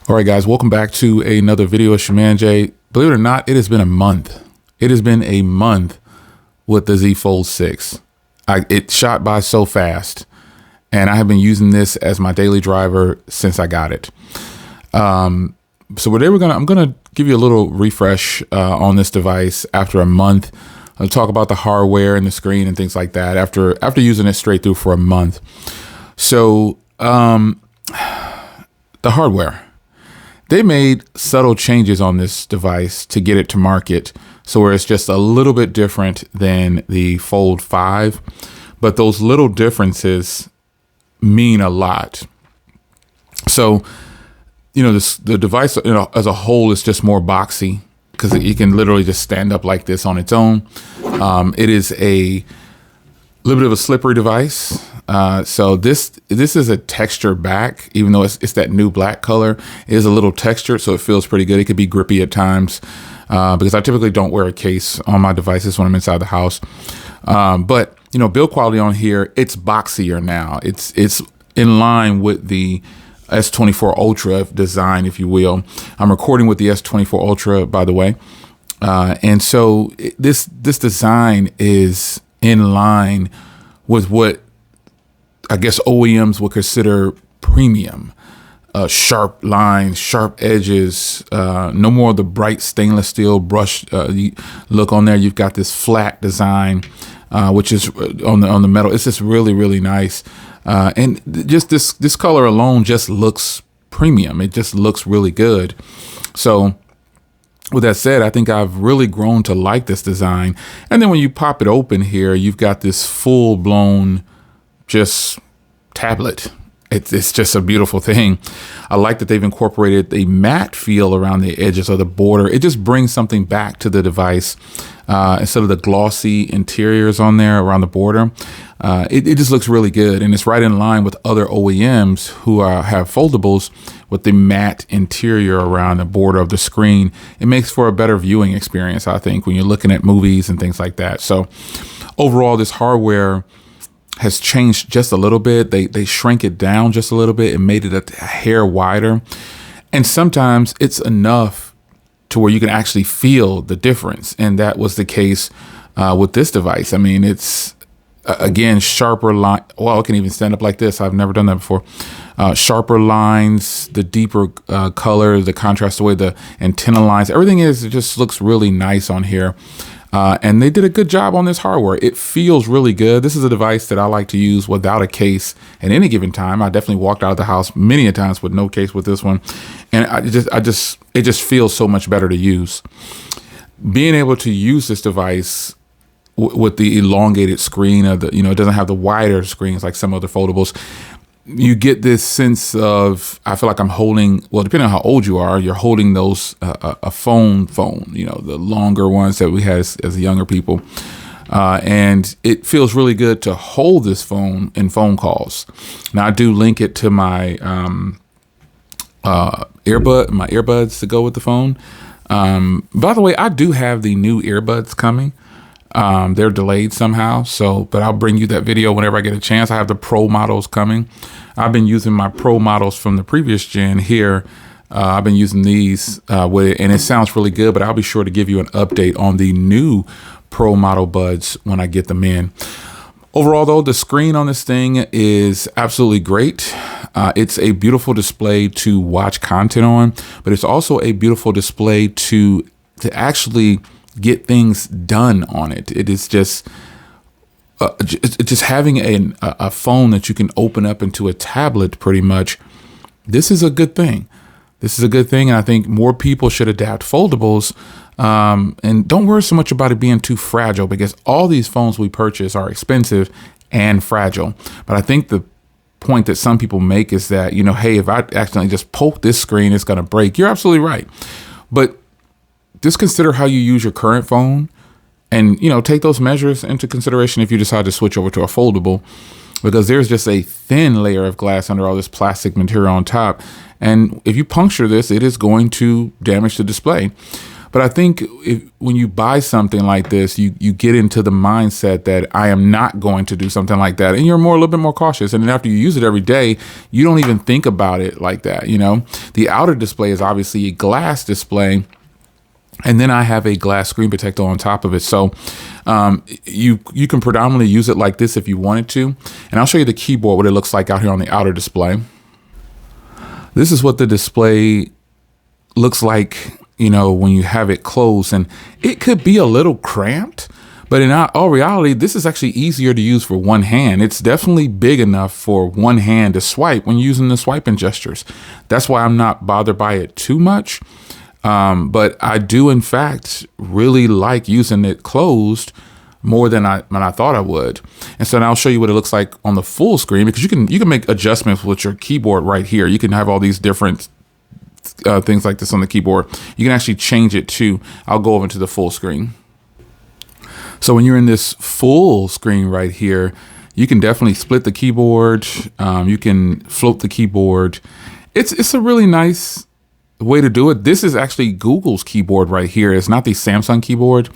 All right, guys, welcome back to another video. It's your man Jay. Believe it or not, it has been a month. It has been a month with the Z Fold 6. It shot by so fast, and I have been using this as my daily driver since I got it. So I'm gonna give you a little refresh on this device after a month. I'll talk about the hardware and the screen and things like that after using it straight through for a month. So the hardware. They made subtle changes on this device to get it to market, so where it's just a little bit different than the Fold 5, but those little differences mean a lot. So, the device, as a whole is just more boxy because you can literally just stand up like this on its own. It is a little bit of a slippery device. So this is a texture back, even though it's that new black color. It is a little textured, so it feels pretty good. It could be grippy at times because I typically don't wear a case on my devices when I'm inside the house. But build quality on here, it's boxier now. It's in line with the S24 Ultra design, if you will. I'm recording with the S24 Ultra, by the way, and so this design is in line with what I guess OEMs would consider premium. Sharp lines, sharp edges, no more of the bright stainless steel brush look on there. You've got this flat design, which is on the metal. It's just really, really nice. And just this color alone just looks premium. It just looks really good. So with that said, I think I've really grown to like this design. And then when you pop it open here, you've got this full blown just tablet. It's just a beautiful thing. I like that they've incorporated a matte feel around the edges of the border. It just brings something back to the device instead of the glossy interiors on there around the border. It just looks really good, and it's right in line with other OEMs who have foldables with the matte interior around the border of the screen. It makes for a better viewing experience, I think, when you're looking at movies and things like that. So overall, this hardware has changed just a little bit. They shrank it down just a little bit and made it a hair wider. And sometimes it's enough to where you can actually feel the difference. And that was the case with this device. I mean, it's, again, sharper line. Well, it can even stand up like this. I've never done that before. Sharper lines, the deeper color, the contrast, the way the antenna lines, everything it just looks really nice on here. And they did a good job on this hardware. It feels really good. This is a device that I like to use without a case at any given time. I definitely walked out of the house many a times with no case with this one. And it just feels so much better to use. Being able to use this device with the elongated screen, it doesn't have the wider screens like some other foldables. You get this sense of, I feel like I'm holding, well, depending on how old you are, you're holding those, a phone, the longer ones that we had as younger people. And it feels really good to hold this phone in phone calls. Now I do link it to my, earbuds to go with the phone. By the way, I do have the new earbuds coming. They're delayed somehow, but I'll bring you that video whenever I get a chance. I have the Pro models coming. I've been using my Pro models from the previous gen here. I've been using these and it sounds really good, but I'll be sure to give you an update on the new Pro model buds when I get them in. Overall, though, the screen on this thing is absolutely great. It's a beautiful display to watch content on, but it's also a beautiful display to actually get things done on it. It is just having a phone that you can open up into a tablet pretty much. This is a good thing. And I think more people should adapt foldables. And don't worry so much about it being too fragile, because all these phones we purchase are expensive and fragile. But I think the point that some people make is that, hey, if I accidentally just poke this screen, it's going to break. You're absolutely right. But just consider how you use your current phone and, take those measures into consideration if you decide to switch over to a foldable, because there's just a thin layer of glass under all this plastic material on top. And if you puncture this, it is going to damage the display. But I think when you buy something like this, you get into the mindset that I am not going to do something like that. And you're a little bit more cautious. And then after you use it every day, you don't even think about it like that. The outer display is obviously a glass display. And then I have a glass screen protector on top of it. So you can predominantly use it like this if you wanted to. And I'll show you the keyboard, what it looks like out here on the outer display. This is what the display looks like, when you have it closed. And it could be a little cramped, but in all reality, this is actually easier to use for one hand. It's definitely big enough for one hand to swipe when using the swiping gestures. That's why I'm not bothered by it too much. But I do, in fact, really like using it closed more than I thought I would. And so now I'll show you what it looks like on the full screen, because you can make adjustments with your keyboard right here. You can have all these different things like this on the keyboard. You can actually change it to, I'll go over to the full screen. So when you're in this full screen right here, you can definitely split the keyboard. You can float the keyboard. It's a really nice way to do it. This is actually Google's keyboard right here. It's not the Samsung keyboard.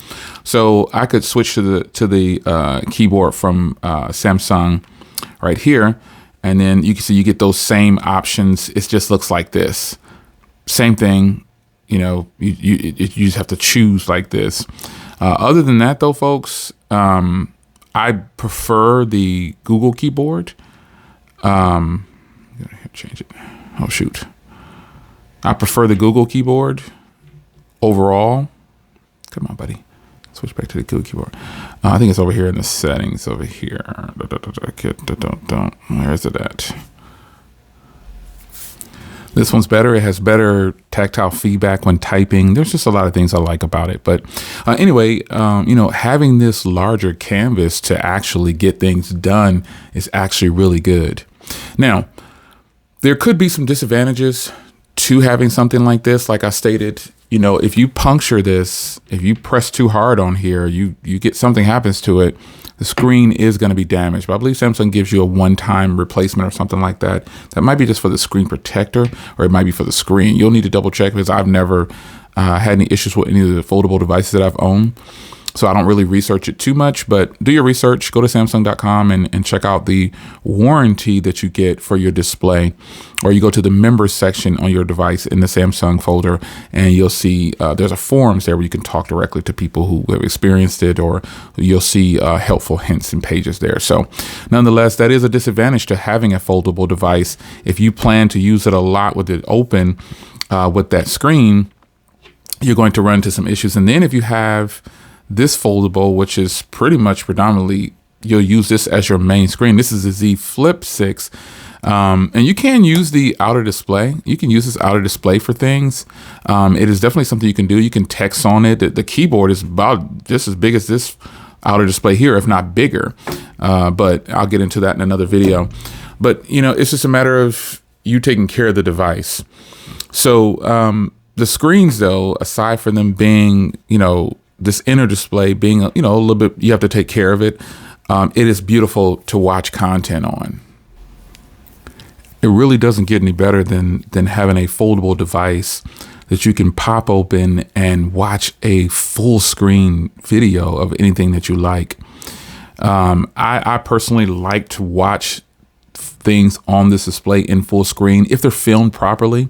So I could switch to the keyboard from Samsung right here. And then you can see you get those same options. It just looks like this. Same thing. You just have to choose like this. Other than that though, folks, I prefer the Google keyboard. I'm gonna change it. Oh, shoot. I prefer the Google keyboard overall. Come on, buddy. Switch back to the Google keyboard. I think it's over here in the settings over here. Where is it at? This one's better. It has better tactile feedback when typing. There's just a lot of things I like about it. But anyway, having this larger canvas to actually get things done is actually really good. Now, there could be some disadvantages to having something like this. Like I stated, if you puncture this, if you press too hard on here, you get something happens to it, the screen is going to be damaged. But I believe Samsung gives you a one-time replacement or something like that. That might be just for the screen protector, or it might be for the screen. You'll need to double check, because I've never had any issues with any of the foldable devices that I've owned. So I don't really research it too much, but do your research. Go to Samsung.com and check out the warranty that you get for your display, or you go to the members section on your device in the Samsung folder, and you'll see there's a forums there where you can talk directly to people who have experienced it, or you'll see helpful hints and pages there. So nonetheless, that is a disadvantage to having a foldable device. If you plan to use it a lot with it open with that screen, you're going to run into some issues. And then if you have this foldable, which is pretty much predominantly, you'll use this as your main screen. This is the Z Flip 6. And you can use the outer display. You can use this outer display for things. It is definitely something you can do. You can text on it. The keyboard is about just as big as this outer display here, if not bigger. But I'll get into that in another video. But, it's just a matter of you taking care of the device. So the screens, though, aside from them being, this inner display being, a little bit, you have to take care of it. It is beautiful to watch content on. It really doesn't get any better than having a foldable device that you can pop open and watch a full screen video of anything that you like. I personally like to watch things on this display in full screen if they're filmed properly.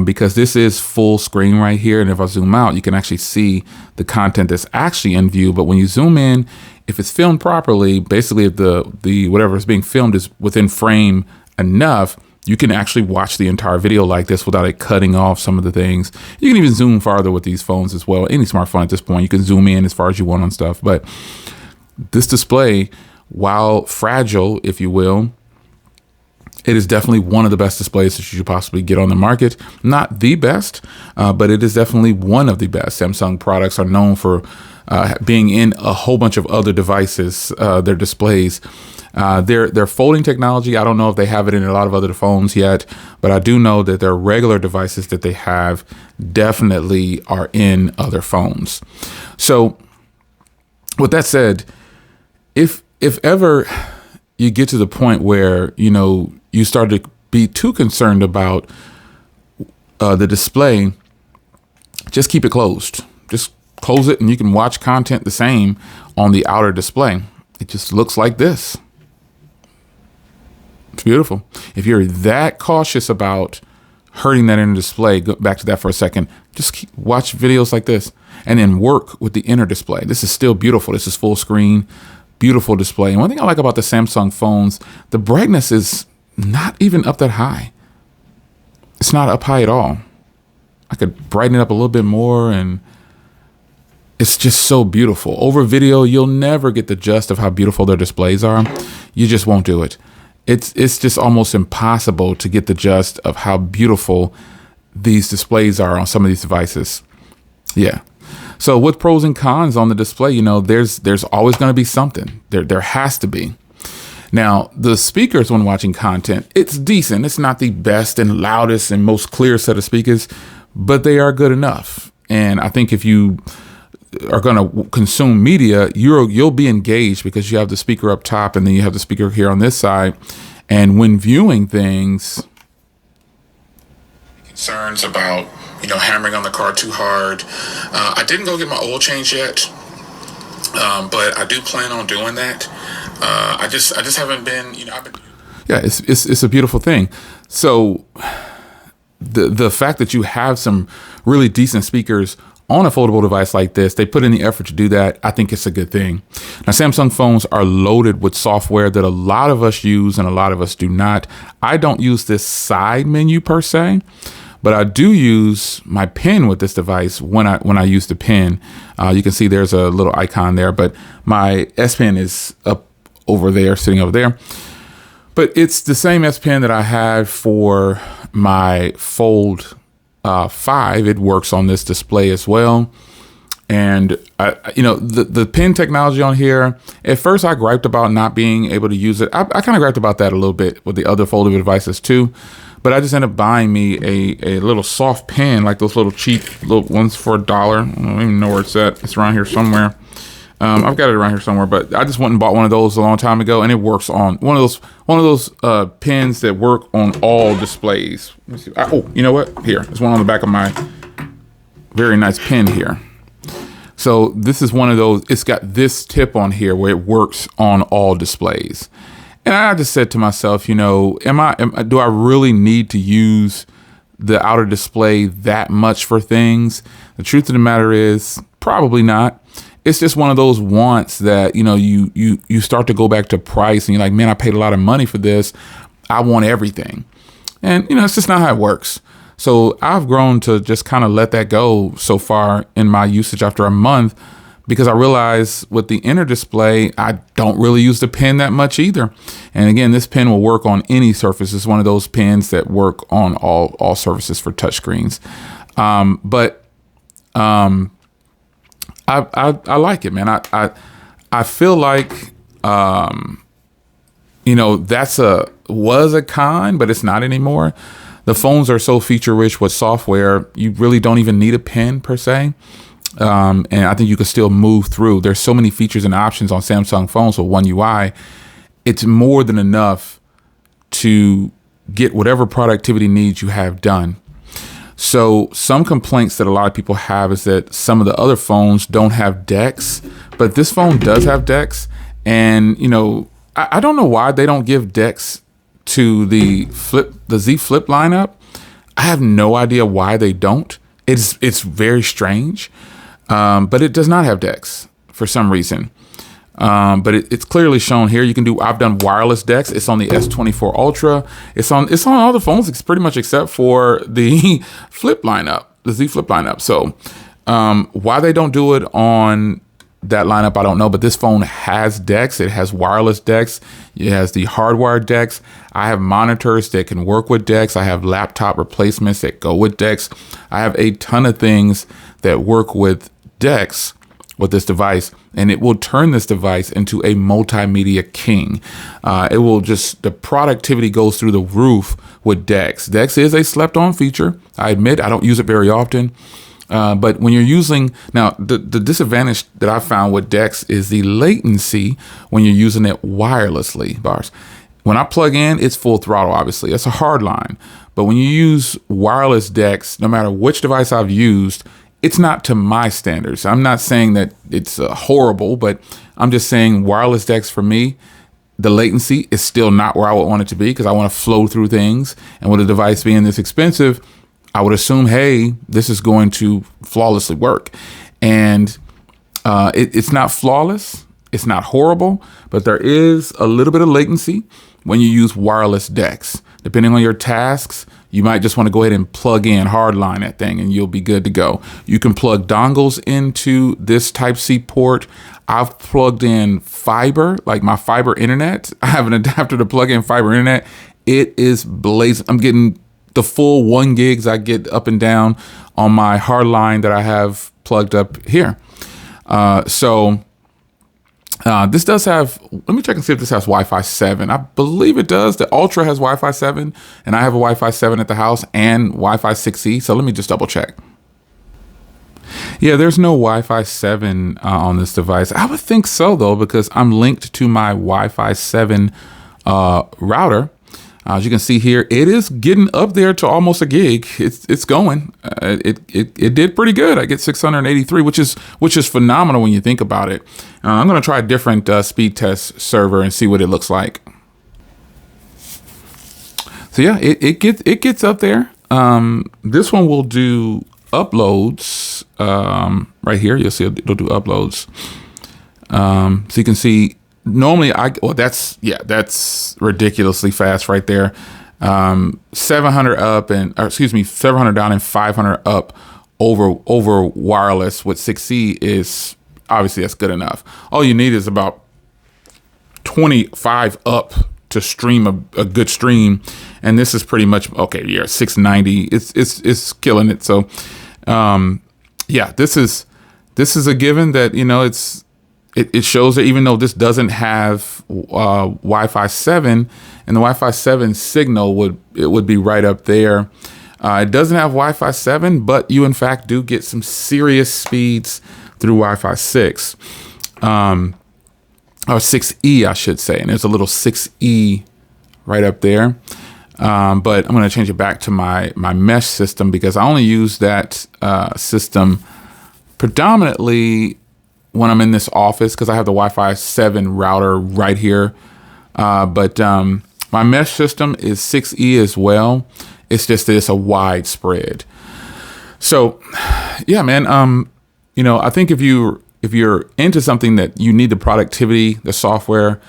Because this is full screen right here. And if I zoom out, you can actually see the content that's actually in view. But when you zoom in, if it's filmed properly, basically if the whatever is being filmed is within frame enough, you can actually watch the entire video like this without it cutting off some of the things. You can even zoom farther with these phones as well. Any smartphone at this point, you can zoom in as far as you want on stuff. But this display, while fragile, if you will, it is definitely one of the best displays that you should possibly get on the market. Not the best, but it is definitely one of the best. Samsung products are known for being in a whole bunch of other devices, their displays. Their folding technology, I don't know if they have it in a lot of other phones yet, but I do know that their regular devices that they have definitely are in other phones. So with that said, if ever you get to the point where, you start to be too concerned about the display, just keep it closed. Just close it and you can watch content the same on the outer display. It just looks like this. It's beautiful. If you're that cautious about hurting that inner display, go back to that for a second, just watch videos like this and then work with the inner display. This is still beautiful. This is full screen, beautiful display. And one thing I like about the Samsung phones, the brightness is not even up that high. It's not up high at all. I could brighten it up a little bit more and it's just so beautiful. Over video, you'll never get the gist of how beautiful their displays are. You just won't do it. It's just almost impossible to get the gist of how beautiful these displays are on some of these devices. Yeah. So with pros and cons on the display, you know, there's always going to be something. There has to be. Now, the speakers when watching content, it's decent. It's not the best and loudest and most clear set of speakers, but they are good enough. And I think if you are going to consume media, you'll be engaged because you have the speaker up top and then you have the speaker here on this side. And when viewing things, concerns about, you know, hammering on the car too hard. I didn't go get my oil change yet, but I do plan on doing that. I just haven't been, you know, yeah, it's a beautiful thing. So the fact that you have some really decent speakers on a foldable device like this, they put in the effort to do that. I think it's a good thing. Now, Samsung phones are loaded with software that a lot of us use and a lot of us do not. I don't use this side menu per se, but I do use my pen with this device when I use the pen. You can see there's a little icon there, but my S Pen is up over there, sitting over there. But it's the same S Pen that I had for my Fold 5. It works on this display as well. And you know, the pen technology on here, at first I griped about not being able to use it. I kind of griped about that a little bit with the other foldable devices too. But I just ended up buying me a little soft pen, like those little cheap little ones for $1. I don't even know where it's at. It's around here somewhere. I've got it around here somewhere, but I just went and bought one of those a long time ago, and it works on one of those pens that work on all displays. Let me see. Oh, you know what? Here, there's one on the back of my very nice pen here. So this is one of those. It's got this tip on here where it works on all displays. And I just said to myself, you know, do I really need to use the outer display that much for things? The truth of the matter is probably not. It's just one of those wants that, you know, you start to go back to price and you're like, man, I paid a lot of money for this. I want everything. And, you know, it's just not how it works. So I've grown to just kind of let that go so far in my usage after a month, because I realize with the inner display, I don't really use the pen that much either. And again, this pen will work on any surface. It's one of those pens that work on all surfaces for touchscreens. I like it, man. I feel like, you know, was a con, but it's not anymore. The phones are so feature rich with software, you really don't even need a pen per se. And I think you can still move through. There's so many features and options on Samsung phones with One UI. It's more than enough to get whatever productivity needs you have done. So some complaints that a lot of people have is that some of the other phones don't have DeX, but this phone does have DeX. And, you know, I don't know why they don't give DeX to the Z Flip lineup. I have no idea why they don't. It's very strange, but it does not have DeX for some reason. But it's clearly shown here. I've done wireless DeX. It's on the S24 Ultra. It's on all the phones, pretty much except for the Flip lineup, the Z Flip lineup. So why they don't do it on that lineup, I don't know. But this phone has DeX. It has wireless DeX. It has the hardwired DeX. I have monitors that can work with DeX. I have laptop replacements that go with DeX. I have a ton of things that work with DeX with this device, and it will turn this device into a multimedia king. The productivity goes through the roof with DeX. DeX is a slept on feature. I admit I don't use it very often. But when you're using, now the disadvantage that I found with DeX is the latency when you're using it wirelessly, bars. When I plug in, it's full throttle, obviously. It's a hard line. But when you use wireless DeX, no matter which device I've used, it's not to my standards. I'm not saying that it's horrible, but I'm just saying wireless decks for me, the latency is still not where I would want it to be because I want to flow through things. And with a device being this expensive, I would assume, hey, this is going to flawlessly work. And it's not flawless. It's not horrible, but there is a little bit of latency when you use wireless decks. Depending on your tasks, you might just want to go ahead and plug in hardline that thing and you'll be good to go. You can plug dongles into this Type-C port. I've plugged in fiber, like my fiber internet. I have an adapter to plug in fiber internet. It is blazing. I'm getting the full 1 gigs I get up and down on my hardline that I have plugged up here. This does have, let me check and see if this has Wi-Fi 7. I believe it does. The Ultra has Wi-Fi 7, and I have a Wi-Fi 7 at the house and Wi-Fi 6E. So let me just double check. Yeah, there's no Wi-Fi 7 on this device. I would think so, though, because I'm linked to my Wi-Fi 7 router. As you can see here, it is getting up there to almost a gig. It's going. It did pretty good. I get 683, which is phenomenal when you think about it. I'm going to try a different speed test server and see what it looks like. So yeah, it gets up there. This one will do uploads right here. You'll see it'll do uploads. So you can see. Normally, that's ridiculously fast right there. 700 up and, 700 down and 500 up over wireless with 6E is obviously that's good enough. All you need is about 25 up to stream a good stream, and this is pretty much okay. Yeah, 690. It's killing it. So, yeah, this is a given that it shows that even though this doesn't have Wi-Fi 7, and the Wi-Fi 7 signal would be right up there. It doesn't have Wi-Fi 7, but you in fact do get some serious speeds through Wi-Fi 6, or 6E, I should say. And there's a little 6E right up there. But I'm going to change it back to my mesh system because I only use that system predominantly when I'm in this office because I have the Wi-Fi 7 router right here. But my mesh system is 6E as well. It's just that it's a wide spread. So yeah, man, I think if you're into something that you need the productivity, the software,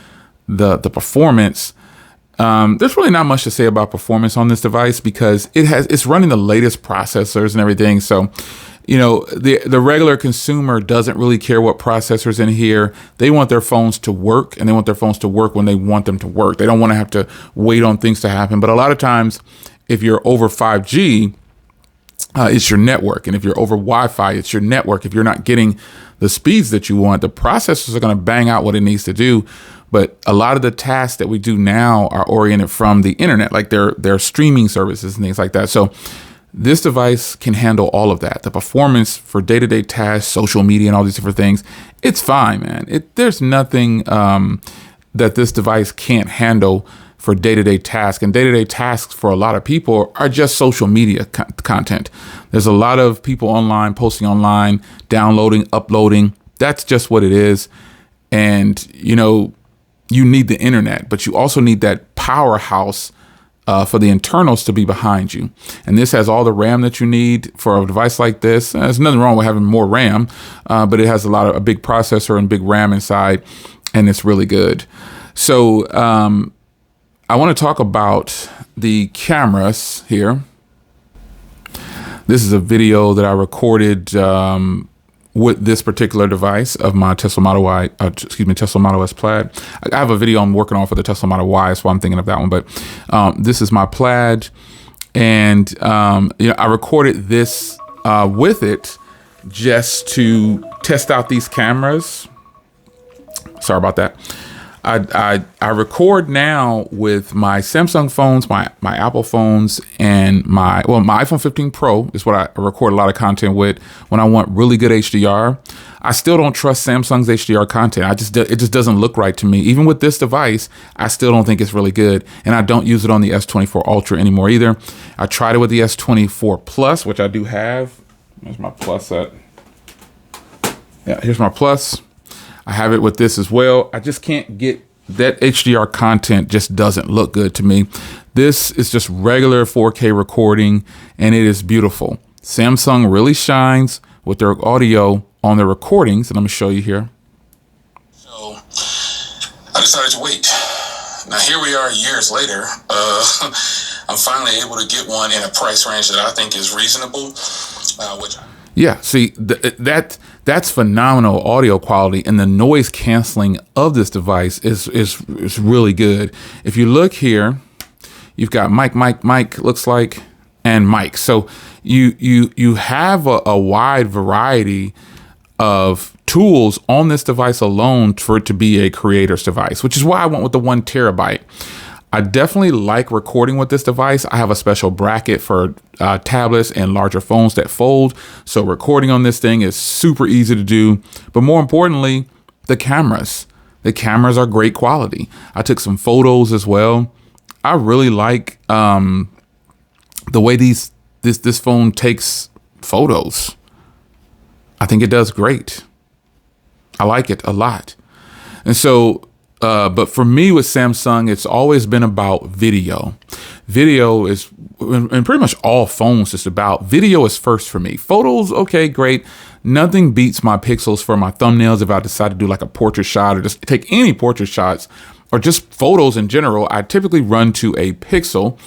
the performance, there's really not much to say about performance on this device because it's running the latest processors and everything. So the regular consumer doesn't really care what processor's in here. They want their phones to work, and they want their phones to work when they want them to work. They don't want to have to wait on things to happen. But a lot of times, if you're over 5G, it's your network. And if you're over Wi-Fi, it's your network. If you're not getting the speeds that you want, the processors are going to bang out what it needs to do. But a lot of the tasks that we do now are oriented from the internet, like their streaming services and things like that. So this device can handle all of that. The performance for day-to-day tasks, social media, and all these different things, it's fine, man. There's nothing that this device can't handle for day-to-day tasks. And day-to-day tasks for a lot of people are just social media content. There's a lot of people online, posting online, downloading, uploading. That's just what it is. And, you need the internet, but you also need that powerhouse for the internals to be behind you. And this has all the RAM that you need for a device like this. There's nothing wrong with having more RAM, but it has a big processor and big RAM inside, and it's really good. So I want to talk about the cameras here. This is a video that I recorded with this particular device of my Tesla Model S Plaid. I have a video I'm working on for the Tesla Model Y, that's why I'm thinking of that one. But this is my Plaid, and I recorded this with it just to test out these cameras. Sorry about that. I record now with my Samsung phones, my Apple phones, and my iPhone 15 Pro is what I record a lot of content with when I want really good HDR. I still don't trust Samsung's HDR content. It just doesn't look right to me. Even with this device, I still don't think it's really good. And I don't use it on the S24 Ultra anymore either. I tried it with the S24 Plus, which I do have There's my plus set. Yeah, here's my plus. I have it with this as well. I just can't get that HDR content, just doesn't look good to me. This is just regular 4K recording, and it is beautiful. Samsung really shines with their audio on their recordings, and I'm gonna show you here. So I decided to wait. Now here we are years later. I'm finally able to get one in a price range that I think is reasonable. Yeah, see, that's phenomenal audio quality, and the noise canceling of this device is really good. If you look here, you've got mic, looks like, and mic. So you have a wide variety of tools on this device alone for it to be a creator's device, which is why I went with the 1 terabyte. I definitely like recording with this device. I have a special bracket for tablets and larger phones that fold. So recording on this thing is super easy to do. But more importantly, the cameras. The cameras are great quality. I took some photos as well. I really like the way this phone takes photos. I think it does great. I like it a lot. And so, but for me with Samsung, it's always been about video. Video is, and pretty much all phones, just about video is first for me. Photos, okay, great. Nothing beats my pixels for my thumbnails. If I decide to do like a portrait shot or just take any portrait shots or just photos in general, I typically run to a Pixel.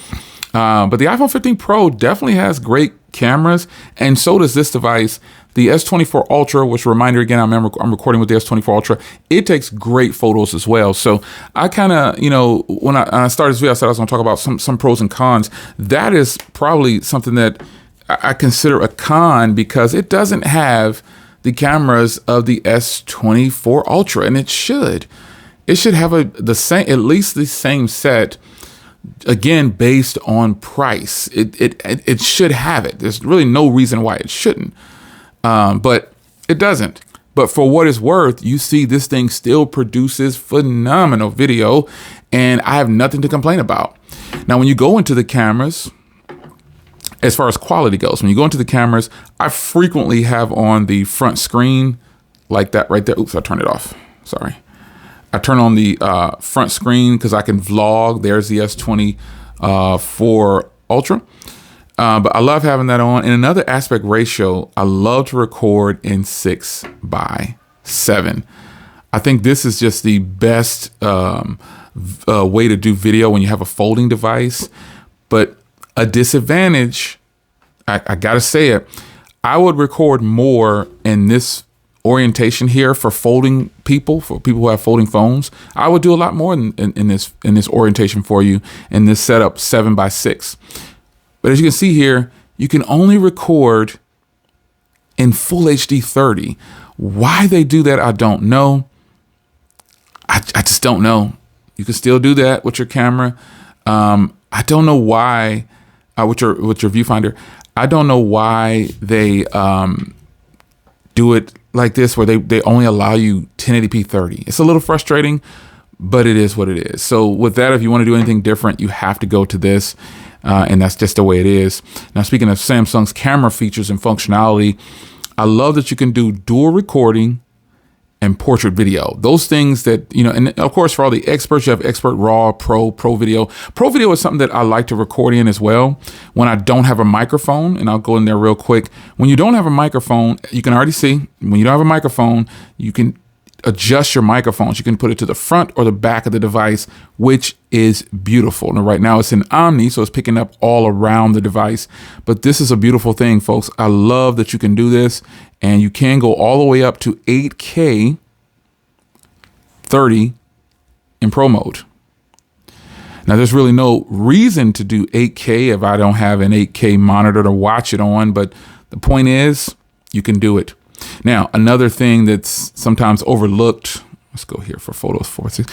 But the iPhone 15 Pro definitely has great cameras, and so does this device. The S24 Ultra, which, reminder again, I'm recording with the S24 Ultra. It takes great photos as well. So I kind of, when I started this video, I said I was going to talk about some pros and cons. That is probably something that I consider a con, because it doesn't have the cameras of the S24 Ultra, and it should. It should have at least the same set. Again, based on price, it should have it. There's really no reason why it shouldn't, but it doesn't. But for what it's worth, you see this thing still produces phenomenal video, and I have nothing to complain about. Now, when you go into the cameras, as far as quality goes, when you go into the cameras, I frequently have on the front screen like that right there. Oops, I turned it off. Sorry. I turn on the front screen because I can vlog. There's the S24 Ultra. But I love having that on. And another aspect ratio, I love to record in 6:7. I think this is just the best way to do video when you have a folding device. But a disadvantage, I gotta say it, I would record more in this orientation here for folding people, for people who have folding phones. I would do a lot more in this orientation for you in this setup 7:6. But as you can see here, you can only record in full HD 30. Why they do that, I don't know. I just don't know. You can still do that with your camera. I don't know why, with your viewfinder. I don't know why they do it like this, where they only allow you 1080p 30. It's a little frustrating, but it is what it is. So with that, if you want to do anything different, you have to go to this, and that's just the way it is. Now, speaking of Samsung's camera features and functionality, I love that you can do dual recording and portrait video. Those things that, and of course, for all the experts, you have Expert RAW, Pro Video. Pro Video is something that I like to record in as well when I don't have a microphone, and I'll go in there real quick. When you don't have a microphone, you can already see, when you don't have a microphone, you can adjust your microphones. You can put it to the front or the back of the device, which is beautiful. Now, right now it's in Omni, so it's picking up all around the device. But this is a beautiful thing, folks. I love that you can do this, and you can go all the way up to 8K 30 in Pro mode. Now, there's really no reason to do 8K if I don't have an 8K monitor to watch it on, but the point is, you can do it. Now, another thing that's sometimes overlooked, let's go here for photos 4:6,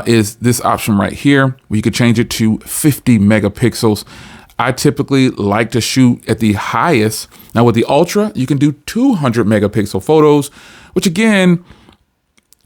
is this option right here, where you could change it to 50 megapixels. I typically like to shoot at the highest. Now, with the Ultra, you can do 200 megapixel photos, which again,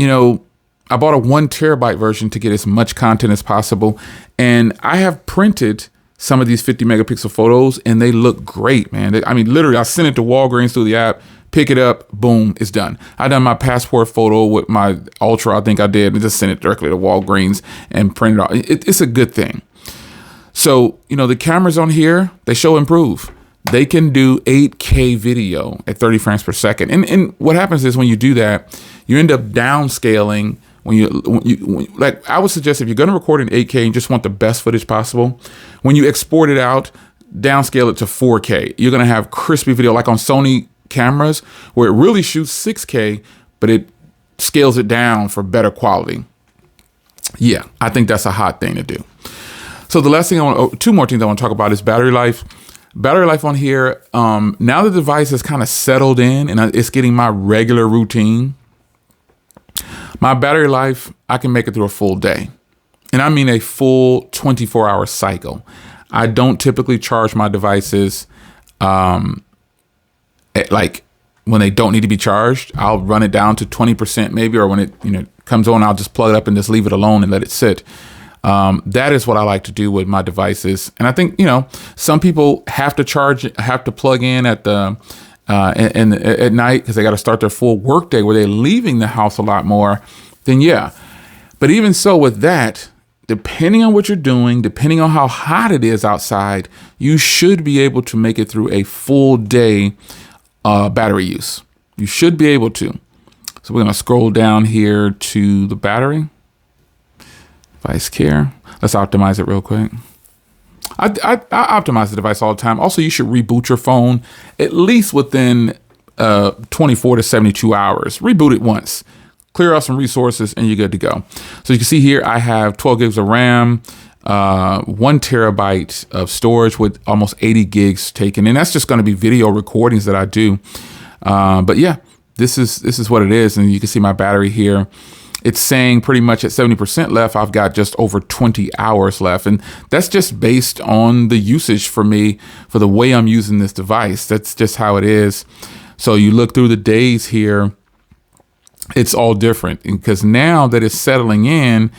I bought a 1 terabyte version to get as much content as possible. And I have printed some of these 50 megapixel photos, and they look great, man. I mean, literally, I sent it to Walgreens through the app, pick it up, boom, it's done. I done my passport photo with my Ultra, I think I did, and just sent it directly to Walgreens and print it out. It's a good thing. So, the cameras on here, they show improve. They can do 8K video at 30 frames per second. And what happens is when you do that, you end up downscaling. Like I would suggest if you're going to record in 8K and just want the best footage possible, when you export it out, downscale it to 4K. You're going to have crispy video like on Sony cameras where it really shoots 6K, but it scales it down for better quality. Yeah, I think that's a hot thing to do. So the last thing two more things I want to talk about is battery life. Battery life on here, now the device has kind of settled in and it's getting my regular routine. My battery life, I can make it through a full day. And I mean a full 24-hour cycle. I don't typically charge my devices like when they don't need to be charged. I'll run it down to 20% maybe, or when it comes on, I'll just plug it up and just leave it alone and let it sit. That is what I like to do with my devices. And I think, some people have to plug in at at night because they got to start their full workday where they're leaving the house a lot more. Then yeah. But even so with that, depending on what you're doing, depending on how hot it is outside, you should be able to make it through a full day battery use. You should be able to. So we're going to scroll down here to the battery. Device care. Let's optimize it real quick. I optimize the device all the time. Also, you should reboot your phone at least within 24 to 72 hours. Reboot it once. Clear out some resources and you're good to go. So you can see here I have 12 gigs of RAM, 1 terabyte of storage with almost 80 gigs taken. And that's just going to be video recordings that I do. But yeah, this is what it is. And you can see my battery here. It's saying pretty much at 70% left, I've got just over 20 hours left. And that's just based on the usage for me, for the way I'm using this device. That's just how it is. So you look through the days here, it's all different. Because now that it's settling in,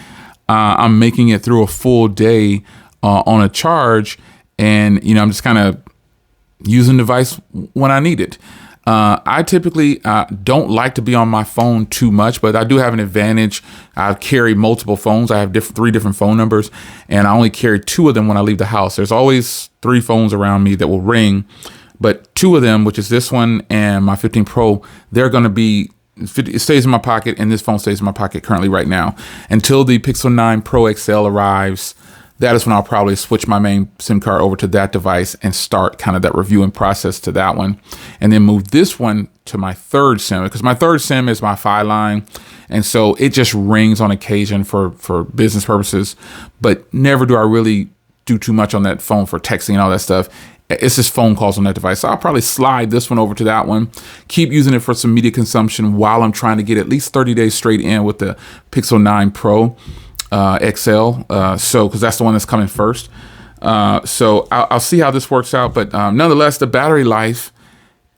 I'm making it through a full day on a charge. And, I'm just kind of using the device when I need it. I typically don't like to be on my phone too much, but I do have an advantage. I carry multiple phones. I have 3 different phone numbers, and I only carry 2 of them when I leave the house. There's always 3 phones around me that will ring, but 2 of them, which is this one and my 15 Pro, they're going to be, it stays in my pocket, and this phone stays in my pocket currently right now. Until the Pixel 9 Pro XL arrives, that is when I'll probably switch my main SIM card over to that device and start kind of that reviewing process to that one. And then move this one to my third SIM, because my third SIM is my Fi line. And so it just rings on occasion for business purposes, but never do I really do too much on that phone for texting and all that stuff. It's just phone calls on that device. So I'll probably slide this one over to that one, keep using it for some media consumption while I'm trying to get at least 30 days straight in with the Pixel 9 Pro. XL, because that's the one that's coming first. So I'll see how this works out. But nonetheless, the battery life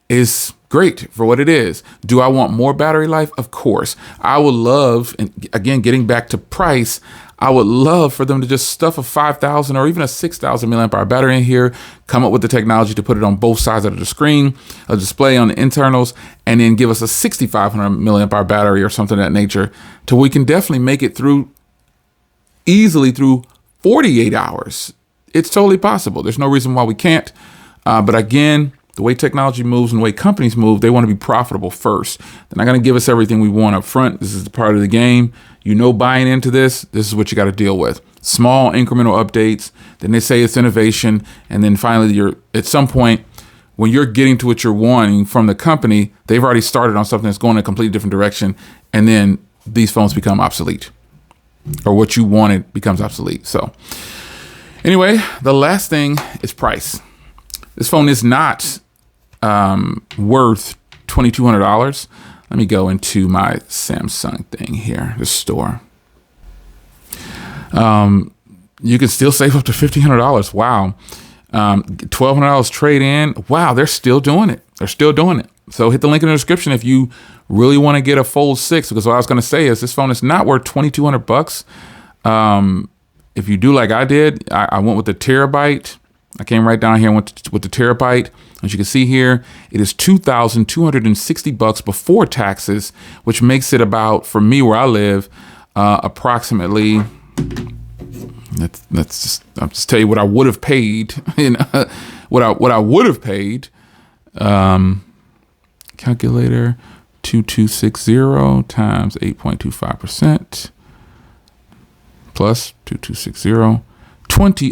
is great for what it is. Do I want more battery life? Of course. I would love, and again, getting back to price, I would love for them to just stuff a 5,000 or even a 6,000 milliamp hour battery in here, come up with the technology to put it on both sides of the screen, a display on the internals, and then give us a 6,500 milliamp hour battery or something of that nature, to we can definitely make it through easily through 48 hours. It's totally possible. There's no reason why we can't. But again, the way technology moves and the way companies move, they want to be profitable first. They're not going to give us everything we want up front. This is the part of the game. Buying into this is what you got to deal with. Small incremental updates. Then they say it's innovation. And then finally, at some point, when you're getting to what you're wanting from the company, they've already started on something that's going in a completely different direction. And then these phones become obsolete. Or what you wanted becomes obsolete. So anyway, the last thing is price. This phone is not worth $2,200. Let me go into my Samsung thing here, the store. You can still save up to $1,500. Wow. $1,200 trade in. Wow, they're still doing it. So hit the link in the description if you really want to get a Fold 6, because what I was going to say is this phone is not worth $2,200. if you do like I did, I went with the terabyte. I came right down here and went with the terabyte. As you can see here, it is $2,260 before taxes, which makes it about, for me where I live, approximately. I'll just tell you what I would have paid. What I would have paid. Calculator, 2260 times 8.25% plus 2260.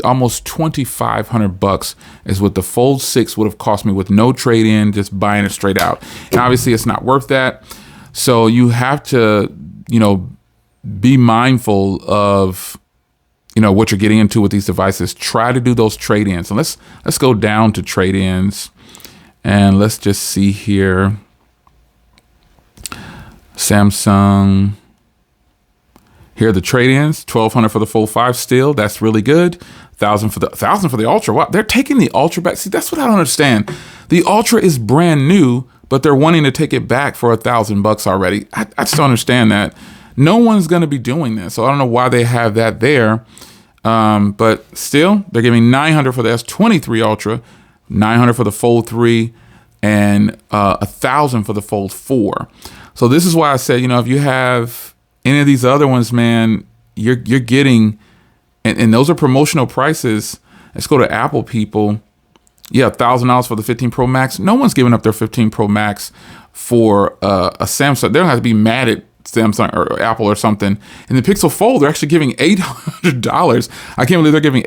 Almost $2,500 is what the Fold 6 would have cost me with no trade-in, just buying it straight out. And obviously it's not worth that. So you have to, be mindful of, what you're getting into with these devices. Try to do those trade-ins. And let's go down to trade-ins and let's just see here. Samsung. Here are the trade-ins. $1,200 for the Fold 5 still. That's really good. $1,000 for the Ultra. Wow, they're taking the Ultra back. See, that's what I don't understand. The Ultra is brand new, but they're wanting to take it back for $1,000 already. I just don't understand that. No one's going to be doing this, so I don't know why they have that there. But still, they're giving $900 for the S23 Ultra, $900 for the Fold 3, and $1,000 for the Fold 4. So this is why I said, if you have any of these other ones, man, you're getting, and those are promotional prices. Let's go to Apple people. Yeah, $1,000 for the 15 Pro Max. No one's giving up their 15 Pro Max for a Samsung. They don't have to be mad at Samsung or Apple or something. And the Pixel Fold, they're actually giving $800. I can't believe they're giving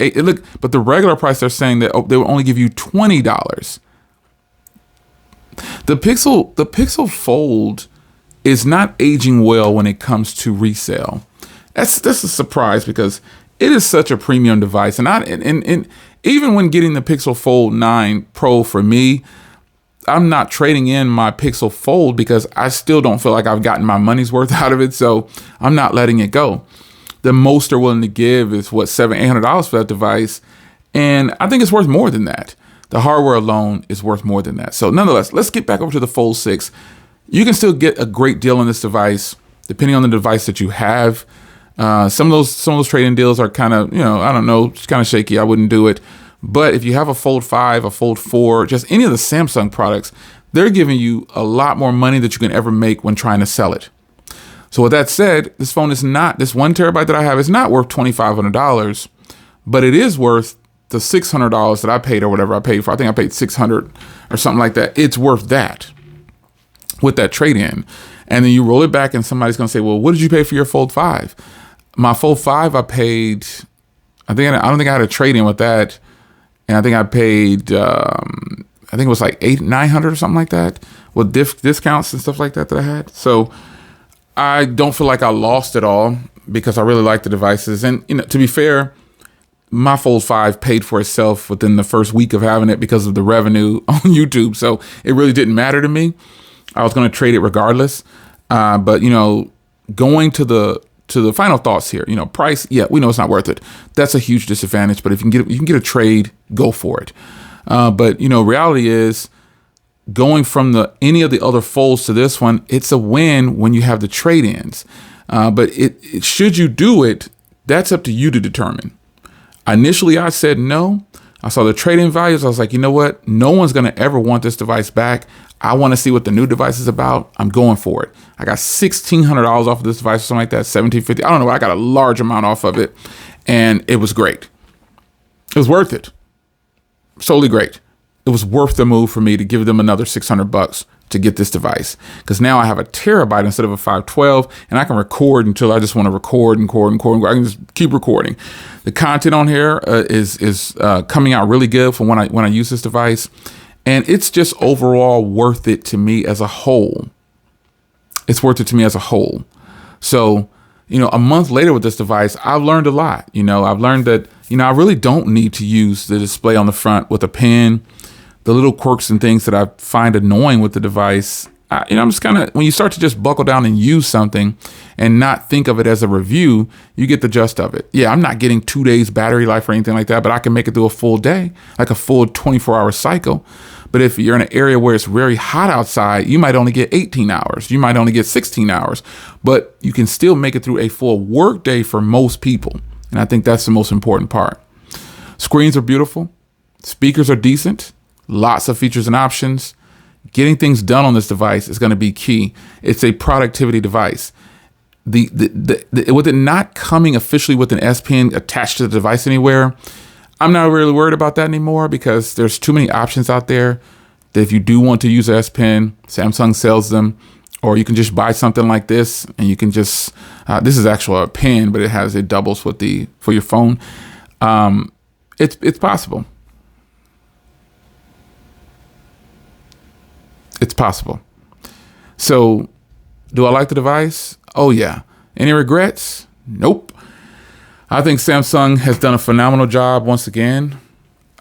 but the regular price, they're saying that they will only give you $20. The Pixel Fold is not aging well when it comes to resale. That's a surprise because it is such a premium device. And even when getting the Pixel Fold 9 Pro for me, I'm not trading in my Pixel Fold because I still don't feel like I've gotten my money's worth out of it. So I'm not letting it go. The most they're willing to give is $800 for that device. And I think it's worth more than that. The hardware alone is worth more than that. So nonetheless, let's get back over to the Fold 6. You can still get a great deal on this device, depending on the device that you have. Some of those trade-in deals are kind of, I don't know, it's kind of shaky. I wouldn't do it. But if you have a Fold 5, a Fold 4, just any of the Samsung products, they're giving you a lot more money that you can ever make when trying to sell it. So with that said, this phone is not, this 1 terabyte that I have is not worth $2,500, but it is worth the $600 that I paid or whatever I paid for. I think I paid $600 or something like that. It's worth that with that trade-in. And then you roll it back and somebody's going to say, well, what did you pay for your Fold 5? My Fold 5, I paid, I don't think I had a trade-in with that. And I think I paid, I think it was like $900 or something like that with discounts and stuff like that I had. So I don't feel like I lost it all because I really like the devices. And, to be fair, my Fold 5 paid for itself within the first week of having it because of the revenue on YouTube. So it really didn't matter to me. I was going to trade it regardless. But, going to the final thoughts here, price, yeah, we know it's not worth it. That's a huge disadvantage, but if you can get a trade, go for it. But reality is going from any of the other folds to this one, it's a win when you have the trade-ins. But should you do it, that's up to you to determine. Initially, I said no. I saw the trade-in values. I was like, you know what? No one's going to ever want this device back. I want to see what the new device is about. I'm going for it. I got $1,600 off of this device or something like that, $1,750. I don't know. I got a large amount off of it, and it was great. It was worth it. Solely great. It was worth the move for me to give them another $600 to get this device, because now I have a terabyte instead of a 512, and I can record until I just want to record. I can just keep recording. The content on here is coming out really good from when I use this device. And it's just overall worth it to me as a whole. It's worth it to me as a whole. So, a month later with this device, I've learned a lot. I've learned that, I really don't need to use the display on the front with a pen. The little quirks and things that I find annoying with the device, I'm just kind of, when you start to just buckle down and use something and not think of it as a review, you get the gist of it. Yeah, I'm not getting 2 days battery life or anything like that, but I can make it through a full day, like a full 24-hour cycle. But if you're in an area where it's very hot outside, you might only get 18 hours. You might only get 16 hours, but you can still make it through a full work day for most people. And And I think that's the most important part. Screens are beautiful. Speakers are decent. Lots of features and options. Getting things done on this device is going to be key. It's a productivity device. With it not coming officially with an S Pen attached to the device anywhere, I'm not really worried about that anymore because there's too many options out there that if you do want to use an S Pen, Samsung sells them, or you can just buy something like this and you can just, this is actually a pen, but it doubles for your phone. It's possible. It's possible. So do I like the device? Oh yeah. Any regrets? Nope. I think Samsung has done a phenomenal job once again.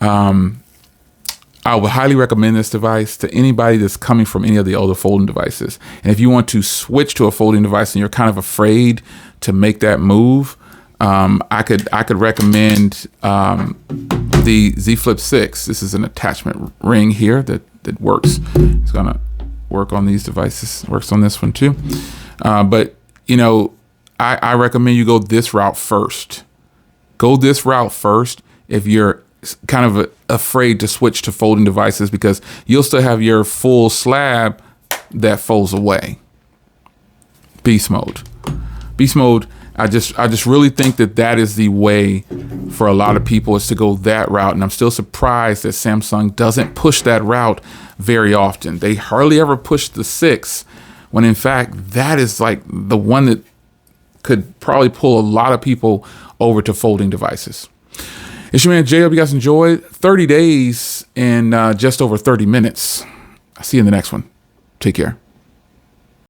I would highly recommend this device to anybody that's coming from any of the older folding devices. And if you want to switch to a folding device and you're kind of afraid to make that move, I could recommend the Z Flip 6. This is an attachment ring here that works. It's gonna work on these devices. Works on this one too. But you know, I recommend you go this route first. Go this route first if you're kind of afraid to switch to folding devices, because you'll still have your full slab that folds away. Beast mode. Beast mode. I just really think that is the way for a lot of people, is to go that route. And I'm still surprised that Samsung doesn't push that route very often. They hardly ever push the 6, when in fact that is like the one that could probably pull a lot of people over to folding devices. It's your man Jay. Hope you guys enjoyed 30 days in just over 30 minutes. I'll see you in the next one. Take care.